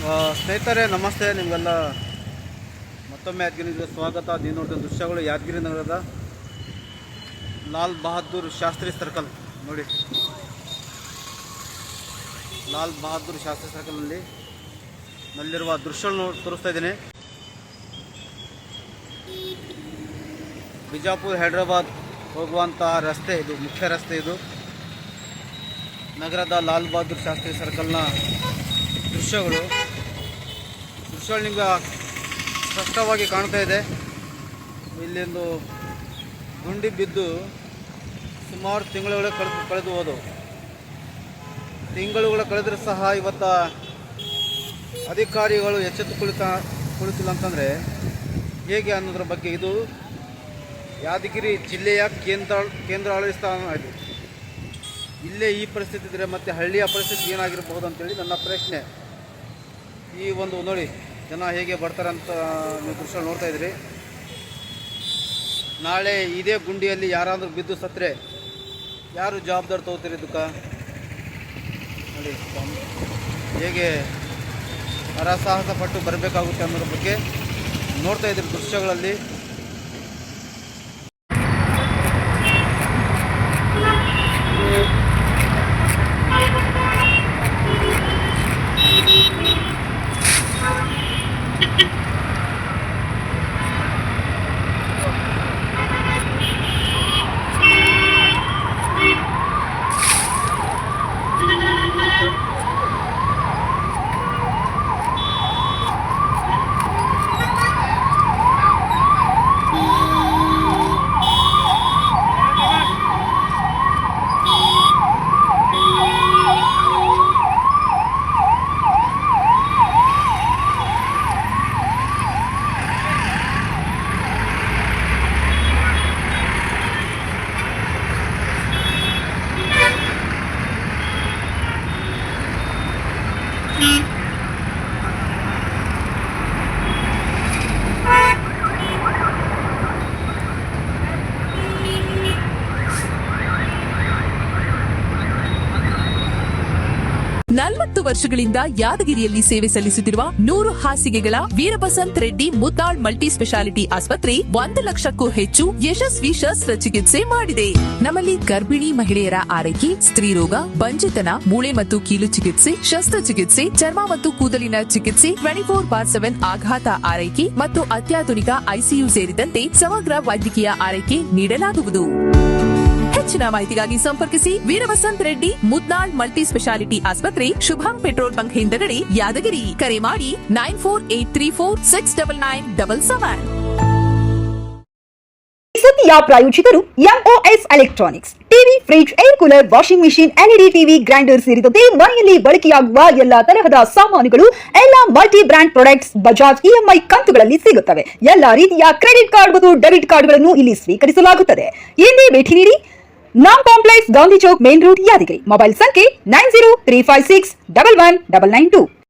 ಸ್ನೇಹಿತರೆ ನಮಸ್ತೆ, ನಿಮಗೆಲ್ಲ ಮತ್ತೊಮ್ಮೆ ಯಾದಗಿರಿಗೆ ಸ್ವಾಗತ. ನೀವು ನೋಡಿದ ದೃಶ್ಯಗಳು ಯಾದಗಿರಿ ನಗರದ ಲಾಲ್ ಬಹದ್ದೂರ್ ಶಾಸ್ತ್ರಿ ಸರ್ಕಲ್ ನೋಡಿ. ಲಾಲ್ ಬಹದ್ದೂರ್ ಶಾಸ್ತ್ರಿ ಸರ್ಕಲ್ನಲ್ಲಿ ನಲ್ಲಿರುವ ದೃಶ್ಯಗಳನ್ನು ತೋರಿಸ್ತಾ ಇದ್ದೀನಿ. ಬಿಜಾಪುರ ಹೈದರಾಬಾದ್ ಹೋಗುವಂಥ ರಸ್ತೆ ಇದು, ಮುಖ್ಯ ರಸ್ತೆ ಇದು. ನಗರದ ಲಾಲ್ ಬಹದ್ದೂರ್ ಶಾಸ್ತ್ರಿ ಸರ್ಕಲ್ನ ದೃಶ್ಯಗಳು ನಿಮಗೆ ಸ್ಪಷ್ಟವಾಗಿ ಕಾಣ್ತಾ ಇದೆ. ಇಲ್ಲೊಂದು ಗುಂಡಿ ಬಿದ್ದು ಸುಮಾರು ತಿಂಗಳುಗಳೇ ಕಳೆದು ಹೋದವು. ತಿಂಗಳುಗಳು ಕಳೆದರೂ ಸಹ ಇವತ್ತು ಅಧಿಕಾರಿಗಳು ಕುಳಿತಿಲ್ಲ ಅಂತಂದರೆ ಹೇಗೆ ಅನ್ನೋದ್ರ ಬಗ್ಗೆ. ಇದು ಯಾದಗಿರಿ ಜಿಲ್ಲೆಯ ಕೇಂದ್ರಾಡಳಿತ ಸ್ಥಾನ ಇದು. ಇಲ್ಲೇ ಈ ಪರಿಸ್ಥಿತಿ ಇದ್ದರೆ ಮತ್ತು ಹಳ್ಳಿಯ ಪರಿಸ್ಥಿತಿ ಏನಾಗಿರಬಹುದು ಅಂತೇಳಿ ನನ್ನ ಪ್ರಶ್ನೆ. ಈ ಒಂದು ನೋಡಿ, ಜನ ಹೇಗೆ ಬರ್ತಾರೆ ಅಂತ ನೀವು ದೃಶ್ಯ ನೋಡ್ತಾ ಇದ್ರಿ. ನಾಳೆ ಇದೇ ಗುಂಡಿಯಲ್ಲಿ ಯಾರಾದರೂ ಬಿದ್ದು ಸತ್ತರೆ ಯಾರು ಜವಾಬ್ದಾರಿ ತಗೋತೀರಿ ಇದಕ್ಕೆ? ನೋಡಿ ಹೇಗೆ ಹರಸಾಹಸ ಪಟ್ಟು ಬರಬೇಕಾಗುತ್ತೆ ಅನ್ನೋದ್ರ ಬಗ್ಗೆ ನೋಡ್ತಾ ಇದ್ರಿ ದೃಶ್ಯಗಳಲ್ಲಿ. ವರ್ಷಗಳಿಂದ ಯಾದಗಿರಿಯಲ್ಲಿ ಸೇವೆ ಸಲ್ಲಿಸುತ್ತಿರುವ 100 ಹಾಸಿಗೆಗಳ ವೀರಬಸಂತ್ ರೆಡ್ಡಿ ಮುದ್ದಾಳ್ ಮಲ್ಟಿ ಸ್ಪೆಷಾಲಿಟಿ ಆಸ್ಪತ್ರೆ 1 ಲಕ್ಷಕ್ಕೂ ಹೆಚ್ಚು ಯಶಸ್ವಿ ಶಸ್ತ್ರಚಿಕಿತ್ಸೆ ಮಾಡಿದೆ. ನಮ್ಮಲ್ಲಿ ಗರ್ಭಿಣಿ ಮಹಿಳೆಯರ ಆರೈಕೆ, ಸ್ತ್ರೀರೋಗ, ಬಂಜೆತನ, ಮೂಳೆ ಮತ್ತು ಕೀಲು ಚಿಕಿತ್ಸೆ, ಶಸ್ತ್ರಚಿಕಿತ್ಸೆ, ಚರ್ಮ ಮತ್ತು ಕೂದಲಿನ ಚಿಕಿತ್ಸೆ, 24/7 ಆಘಾತ ಆರೈಕೆ ಮತ್ತು ಅತ್ಯಾಧುನಿಕ ಐಸಿಯು ಸೇರಿದಂತೆ ಸಮಗ್ರ ವೈದ್ಯಕೀಯ ಆರೈಕೆ ನೀಡಲಾಗುವುದು. ಹೆಚ್ಚಿನ ಮಾಹಿತಿಗಾಗಿ ಸಂಪರ್ಕಿಸಿ ವೀರಬಸಂತ್ ರೆಡ್ಡಿ ಮುದ್ನಾಳ್ ಮಲ್ಟಿ ಸ್ಪೆಷಾಲಿಟಿ ಆಸ್ಪತ್ರೆ, ಶುಭಂ ಪೆಟ್ರೋಲ್ ಬಂಕ್ ಹಿಂದಗಡೆ, ಯಾದಗಿರಿ. ಕರೆ ಮಾಡಿ 9483469977. ಸುದ್ದಿಯ ಪ್ರಾಯೋಜಕರು MOS electronics. TV, fridge, air cooler, washing machine, LED TV, grinder ಸೇರಿದಂತೆ ಮನೆಯಲ್ಲಿ ಬಳಕೆಯಾಗುವ ಎಲ್ಲಾ ತರಹದ ಸಾಮಾನುಗಳು, ಎಲ್ಲಾ multi brand products Bajaj EMI ಕಂತುಗಳಲ್ಲಿ ಸಿಗುತ್ತವೆ. ಎಲ್ಲಾ ರೀತಿಯ ಕ್ರೆಡಿಟ್ ಕಾರ್ಡ್ ಮತ್ತು ಡೆಬಿಟ್ ಕಾರ್ಡ್ಗಳನ್ನು ಇಲ್ಲಿ ಸ್ವೀಕರಿಸಲಾಗುತ್ತದೆ. ಎಂದೇ ಭೇಟಿ ನೀಡಿ. ನಾಮ್ complex, Gandhi Chowk, main road, Yadagiri. Mobile ಸಂಖ್ಯೆ 9035611992.